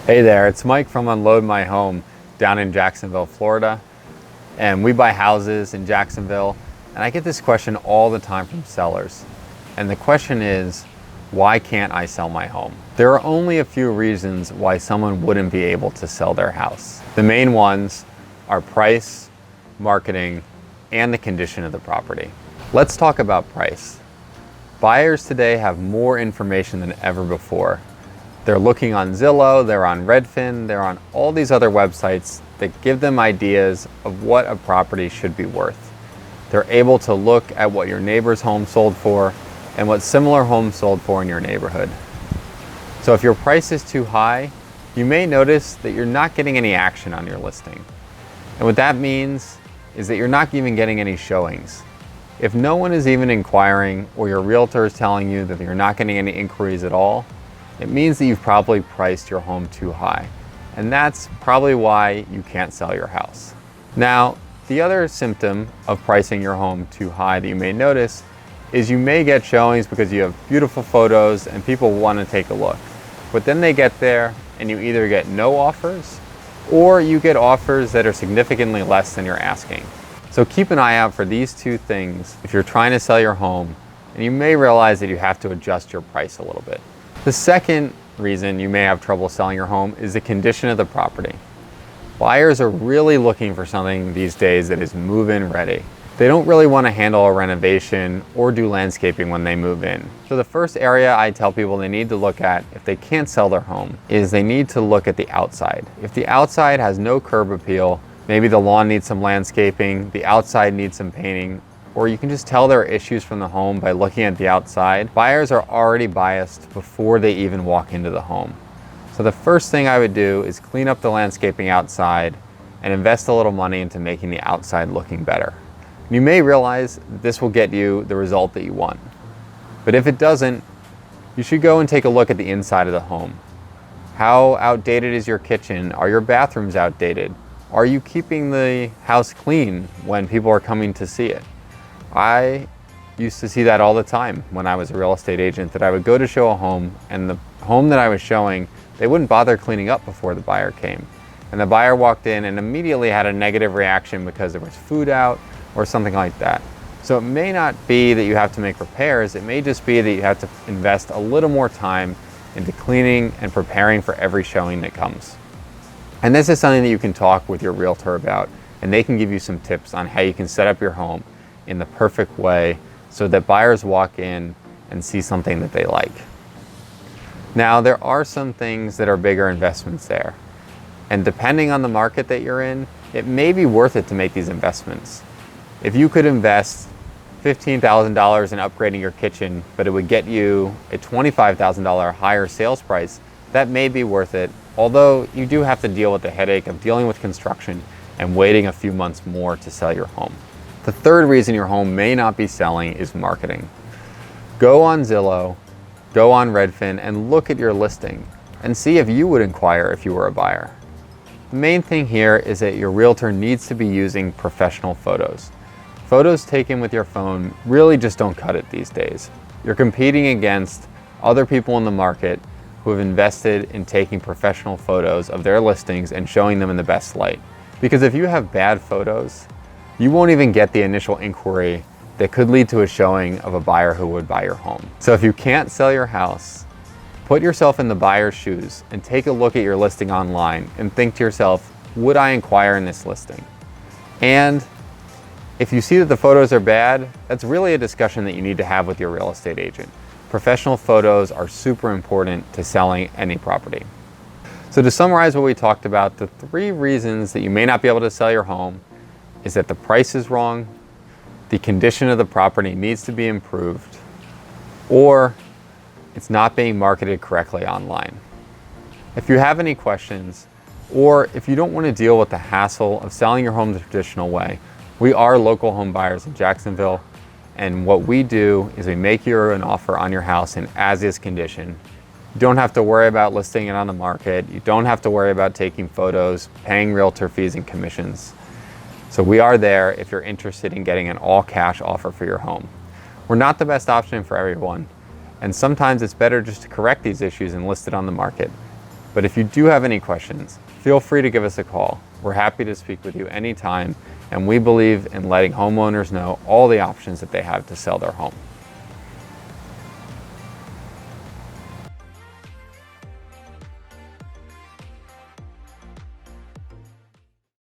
Hey there, it's Mike from Unload My Home down in Jacksonville, Florida. And we buy houses in Jacksonville, and I get this question all the time from sellers. And the question is, why can't I sell my home? There are only a few reasons why someone wouldn't be able to sell their house. The main ones are price, marketing, and the condition of the property. Let's talk about price. Buyers today have more information than ever before. They're looking on Zillow, they're on Redfin, they're on all these other websites that give them ideas of what a property should be worth. They're able to look at what your neighbor's home sold for and what similar homes sold for in your neighborhood. So if your price is too high, you may notice that you're not getting any action on your listing. And what that means is that you're not even getting any showings. If no one is even inquiring, or your realtor is telling you that you're not getting any inquiries at all, it means that you've probably priced your home too high. And that's probably why you can't sell your house. Now, the other symptom of pricing your home too high that you may notice is you may get showings because you have beautiful photos and people want to take a look. But then they get there and you either get no offers or you get offers that are significantly less than you're asking. So keep an eye out for these two things if you're trying to sell your home, and you may realize that you have to adjust your price a little bit. The second reason you may have trouble selling your home is the condition of the property. Buyers are really looking for something these days that is move-in ready. They don't really want to handle a renovation or do landscaping when they move in. So the first area I tell people they need to look at if they can't sell their home is they need to look at the outside. If the outside has no curb appeal, maybe the lawn needs some landscaping, the outside needs some painting, or you can just tell there are issues from the home by looking at the outside, buyers are already biased before they even walk into the home. So the first thing I would do is clean up the landscaping outside and invest a little money into making the outside looking better. You may realize this will get you the result that you want. But if it doesn't, you should go and take a look at the inside of the home. How outdated is your kitchen? Are your bathrooms outdated? Are you keeping the house clean when people are coming to see it? I used to see that all the time when I was a real estate agent, that I would go to show a home, and the home that I was showing, they wouldn't bother cleaning up before the buyer came. And the buyer walked in and immediately had a negative reaction because there was food out or something like that. So it may not be that you have to make repairs, it may just be that you have to invest a little more time into cleaning and preparing for every showing that comes. And this is something that you can talk with your realtor about, and they can give you some tips on how you can set up your home in the perfect way so that buyers walk in and see something that they like. Now, there are some things that are bigger investments there. And depending on the market that you're in, it may be worth it to make these investments. If you could invest $15,000 in upgrading your kitchen, but it would get you a $25,000 higher sales price, that may be worth it. Although you do have to deal with the headache of dealing with construction and waiting a few months more to sell your home. The third reason your home may not be selling is marketing. Go on Zillow, go on Redfin, and look at your listing and see if you would inquire if you were a buyer. The main thing here is that your realtor needs to be using professional photos. Photos taken with your phone really just don't cut it these days. You're competing against other people in the market who have invested in taking professional photos of their listings and showing them in the best light. Because if you have bad photos, you won't even get the initial inquiry that could lead to a showing of a buyer who would buy your home. So if you can't sell your house, put yourself in the buyer's shoes and take a look at your listing online and think to yourself, would I inquire in this listing? And if you see that the photos are bad, that's really a discussion that you need to have with your real estate agent. Professional photos are super important to selling any property. So to summarize what we talked about, the three reasons that you may not be able to sell your home is that the price is wrong, the condition of the property needs to be improved, or it's not being marketed correctly online. If you have any questions, or if you don't want to deal with the hassle of selling your home the traditional way, we are local home buyers in Jacksonville, and what we do is we make you an offer on your house in as-is condition. You don't have to worry about listing it on the market. You don't have to worry about taking photos, paying realtor fees and commissions. So we are there if you're interested in getting an all-cash offer for your home. We're not the best option for everyone, and sometimes it's better just to correct these issues and list it on the market. But if you do have any questions, feel free to give us a call. We're happy to speak with you anytime, and we believe in letting homeowners know all the options that they have to sell their home.